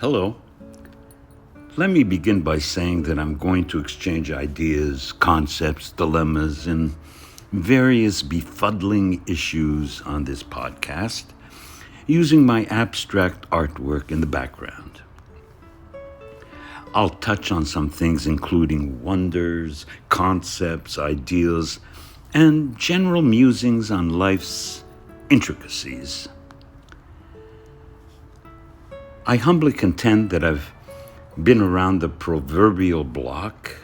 Hello. Let me begin by saying that I'm going to exchange ideas, concepts, dilemmas, and various befuddling issues on this podcast using my abstract artwork in the background. I'll touch on some things including wonders, concepts, ideals, and general musings on life's intricacies. I humbly contend that I've been around the proverbial block.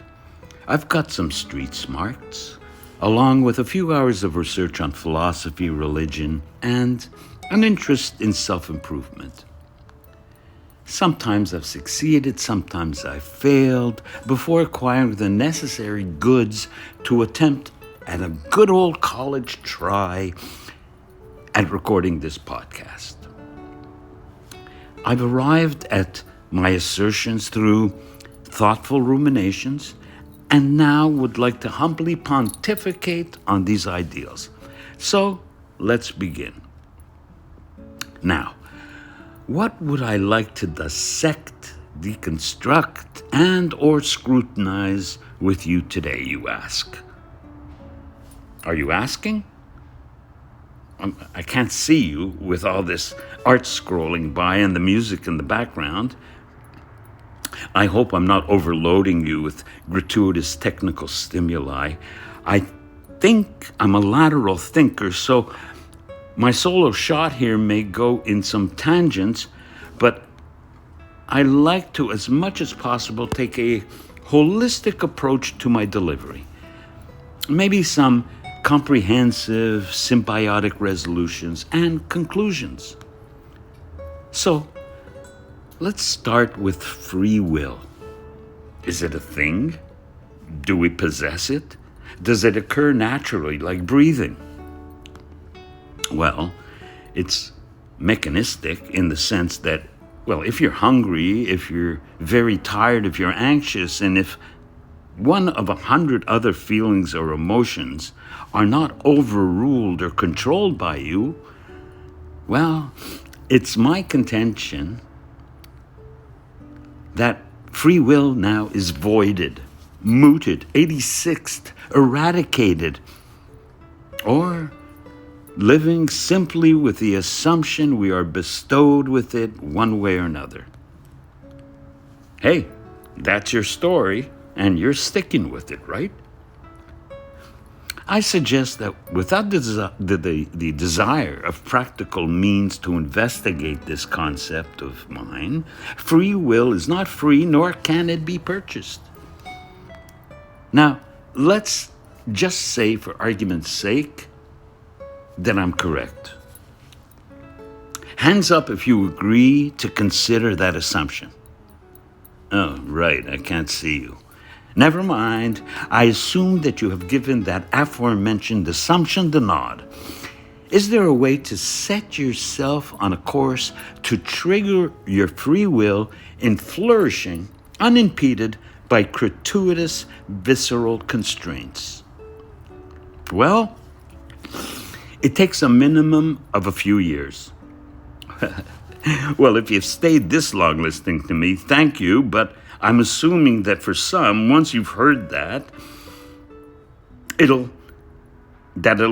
I've got some street smarts, along with a few hours of research on philosophy, religion, and an interest in self-improvement. Sometimes I've succeeded, sometimes I've failed, before acquiring the necessary goods to attempt at a good old college try at recording this podcast. I've arrived at my assertions through thoughtful ruminations and now would like to humbly pontificate on these ideals. So let's begin. Now, what would I like to dissect, deconstruct, and or scrutinize with you today, you ask? Are you asking? I can't see you with all this art scrolling by and the music in the background. I hope I'm not overloading you with gratuitous technical stimuli. I think I'm a lateral thinker, so my solo shot here may go in some tangents, but I like to, as much as possible, take a holistic approach to my delivery. Maybe some comprehensive, symbiotic resolutions and conclusions. So, let's start with free will. Is it a thing? Do we possess it? Does it occur naturally, like breathing? Well, it's mechanistic in the sense that, if you're hungry, if you're very tired, if you're anxious, and if one of 100 other feelings or emotions are not overruled or controlled by you, it's my contention that free will now is voided, mooted, 86th, eradicated, or living simply with the assumption we are bestowed with it one way or another. Hey, that's your story, and you're sticking with it, right? I suggest that without the desire of practical means to investigate this concept of mine, free will is not free, nor can it be purchased. Now, let's just say, for argument's sake, that I'm correct. Hands up if you agree to consider that assumption. Oh, right, I can't see you. Never mind, I assume that you have given that aforementioned assumption the nod. Is there a way to set yourself on a course to trigger your free will in flourishing, unimpeded by gratuitous, visceral constraints? Well, it takes a minimum of a few years. Well, if you've stayed this long listening to me, thank you, but I'm assuming that for some, once you've heard that, it'll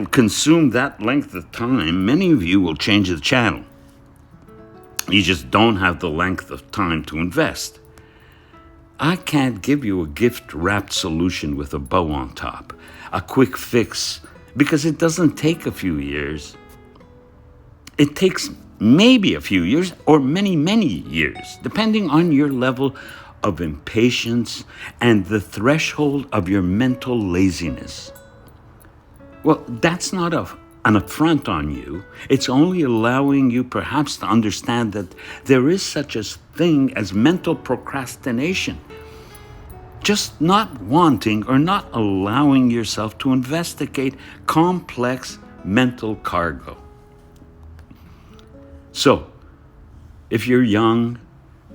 consume that length of time. Many of you will change the channel. You just don't have the length of time to invest. I can't give you a gift-wrapped solution with a bow on top, a quick fix, because it doesn't take a few years. It takes maybe a few years or many, many years, depending on your level of impatience and the threshold of your mental laziness. Well, that's not an affront on you. It's only allowing you perhaps to understand that there is such a thing as mental procrastination. Just not wanting or not allowing yourself to investigate complex mental cargo. So, if you're young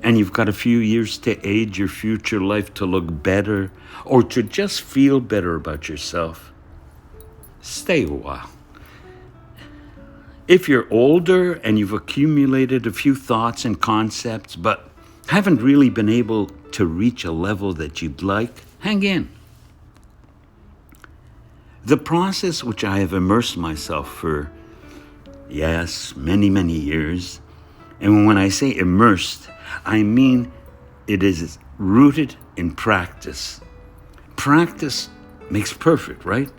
and you've got a few years to age your future life to look better or to just feel better about yourself, stay a while. If you're older and you've accumulated a few thoughts and concepts, but Haven't really been able to reach a level that you'd like? Hang in. The process which I have immersed myself for, yes, many, many years, and when I say immersed, I mean it is rooted in practice. Practice makes perfect, right?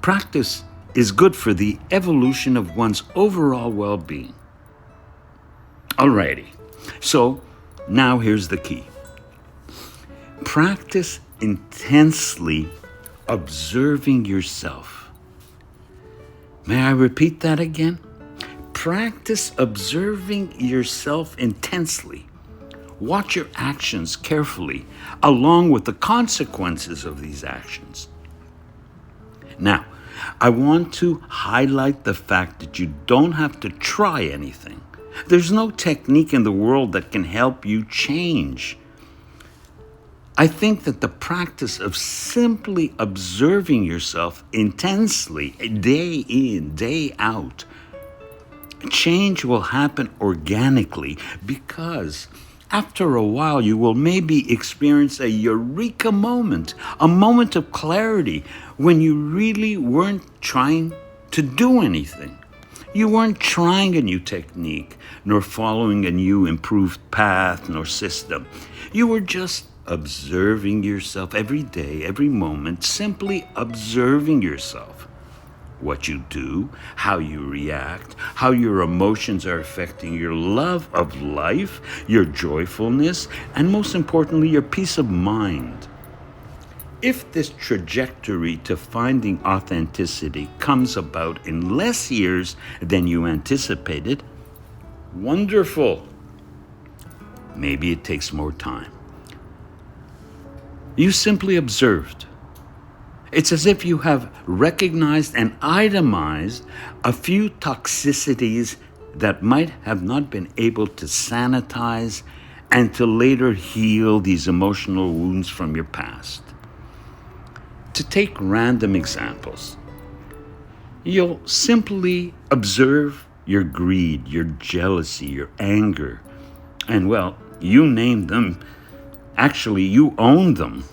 Practice is good for the evolution of one's overall well-being. Alrighty, so now here's the key. Practice intensely observing yourself. May I repeat that again? Practice observing yourself intensely. Watch your actions carefully, along with the consequences of these actions. Now, I want to highlight the fact that you don't have to try anything. There's no technique in the world that can help you change. I think that the practice of simply observing yourself intensely, day in, day out, change will happen organically, because after a while you will maybe experience a eureka moment, a moment of clarity when you really weren't trying to do anything. You weren't trying a new technique, nor following a new improved path, nor system. You were just observing yourself every day, every moment, simply observing yourself. What you do, how you react, how your emotions are affecting your love of life, your joyfulness, and most importantly, your peace of mind. If this trajectory to finding authenticity comes about in less years than you anticipated, wonderful. Maybe it takes more time. You simply observed. It's as if you have recognized and itemized a few toxicities that might have not been able to sanitize and to later heal these emotional wounds from your past. To take random examples, you'll simply observe your greed, your jealousy, your anger, and well, you named them. Actually, you own them.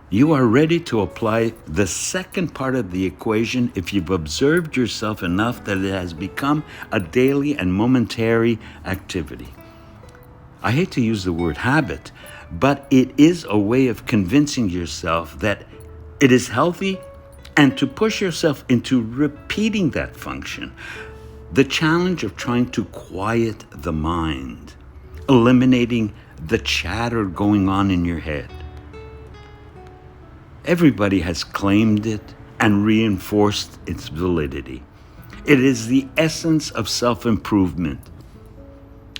You are ready to apply the second part of the equation if you've observed yourself enough that it has become a daily and momentary activity. I hate to use the word habit, but it is a way of convincing yourself that it is healthy and to push yourself into repeating that function. The challenge of trying to quiet the mind, eliminating the chatter going on in your head. Everybody has claimed it and reinforced its validity. It is the essence of self-improvement.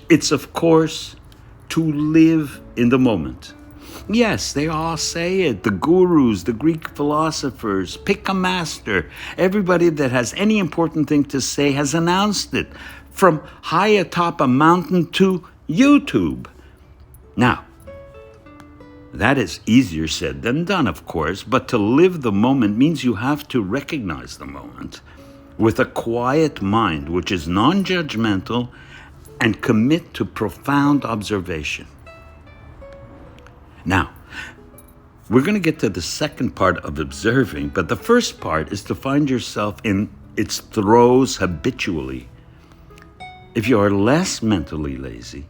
It's, of course, to live in the moment. Yes, they all say it. The gurus, the Greek philosophers, pick a master. Everybody that has any important thing to say has announced it, from high atop a mountain to YouTube. Now, that is easier said than done, of course, but to live the moment means you have to recognize the moment with a quiet mind, which is non-judgmental, and commit to profound observation. Now, we're going to get to the second part of observing, but the first part is to find yourself in its throes habitually. If you are less mentally lazy,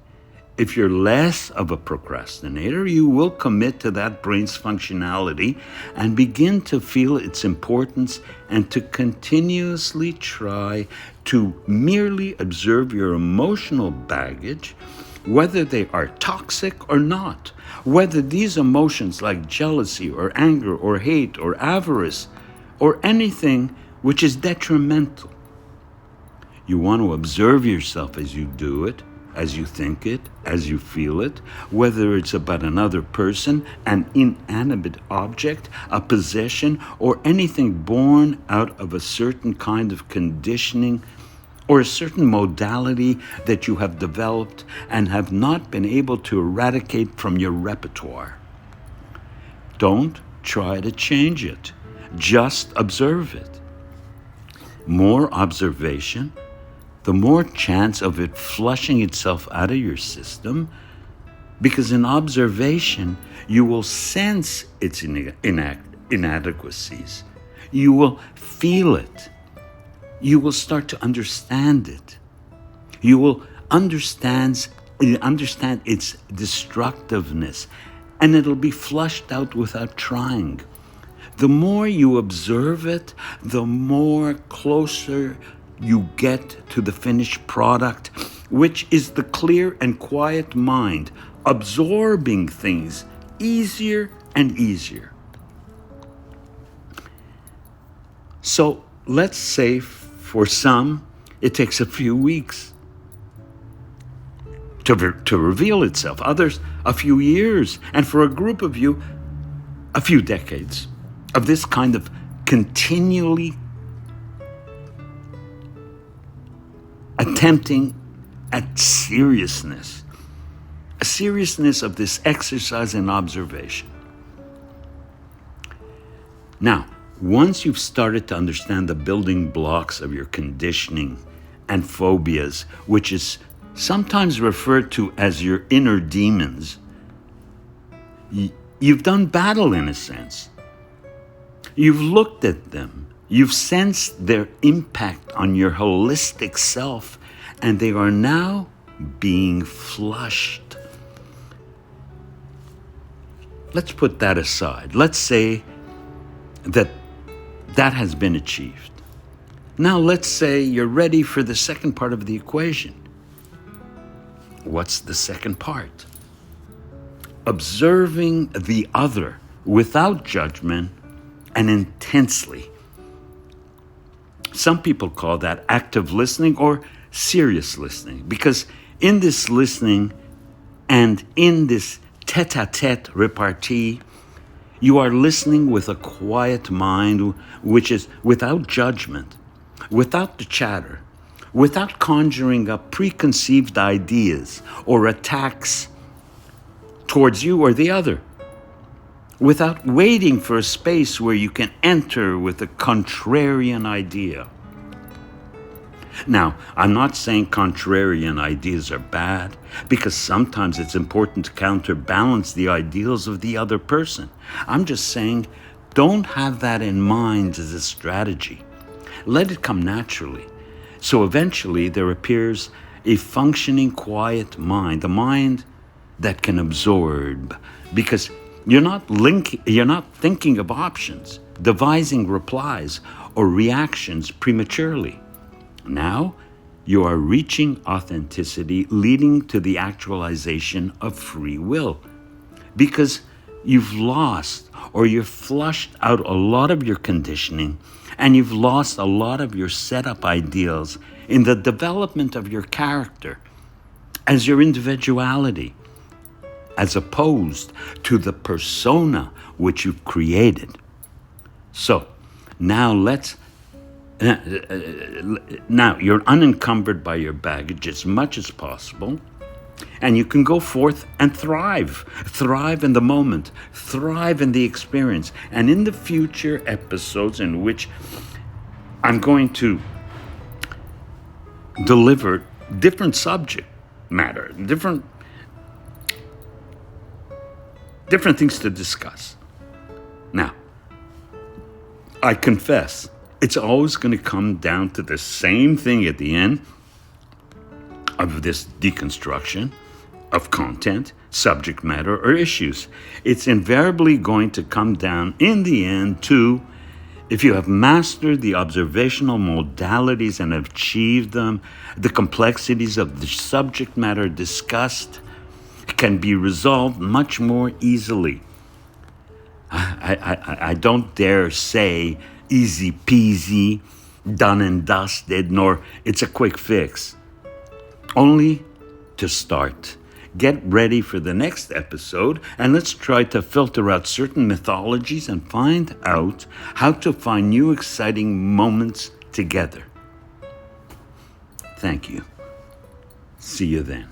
if you're less of a procrastinator, you will commit to that brain's functionality and begin to feel its importance and to continuously try to merely observe your emotional baggage, whether they are toxic or not, whether these emotions like jealousy or anger or hate or avarice or anything which is detrimental. You want to observe yourself as you do it, as you think it, as you feel it, whether it's about another person, an inanimate object, a possession, or anything born out of a certain kind of conditioning or a certain modality that you have developed and have not been able to eradicate from your repertoire. Don't try to change it. Just observe it. More observation the more chance of it flushing itself out of your system, because in observation, you will sense its inadequacies. You will feel it. You will start to understand it. You will understand its destructiveness, and it'll be flushed out without trying. The more you observe it, the more closer you get to the finished product, which is the clear and quiet mind absorbing things easier and easier. So let's say for some, it takes a few weeks to reveal itself, others a few years, and for a group of you, a few decades of this kind of continually attempting at seriousness, a seriousness of this exercise in observation. Now, once you've started to understand the building blocks of your conditioning and phobias, which is sometimes referred to as your inner demons, you've done battle in a sense. You've looked at them. You've sensed their impact on your holistic self, and they are now being flushed. Let's put that aside. Let's say that has been achieved. Now let's say you're ready for the second part of the equation. What's the second part? Observing the other without judgment and intensely. Some people call that active listening or serious listening, because in this listening and in this tête-à-tête repartee, you are listening with a quiet mind, which is without judgment, without the chatter, without conjuring up preconceived ideas or attacks towards you or the other, without waiting for a space where you can enter with a contrarian idea. Now, I'm not saying contrarian ideas are bad, because sometimes it's important to counterbalance the ideals of the other person. I'm just saying, don't have that in mind as a strategy. Let it come naturally. So eventually there appears a functioning, quiet mind, a mind that can absorb, because you're not thinking of options, devising replies or reactions prematurely. Now, you are reaching authenticity, leading to the actualization of free will, because you've lost or you've flushed out a lot of your conditioning, and you've lost a lot of your setup ideals in the development of your character as your individuality, as opposed to the persona which you've created. So, now you're unencumbered by your baggage as much as possible, and you can go forth and thrive in the moment, thrive in the experience. And in the future episodes in which I'm going to deliver different subject matter, different things to discuss. Now, I confess, it's always going to come down to the same thing at the end of this deconstruction of content, subject matter, or issues. It's invariably going to come down in the end to, if you have mastered the observational modalities and have achieved them, the complexities of the subject matter discussed can be resolved much more easily. I don't dare say easy peasy, done and dusted, nor it's a quick fix. Only to start. Get ready for the next episode, and let's try to filter out certain mythologies and find out how to find new exciting moments together. Thank you. See you then.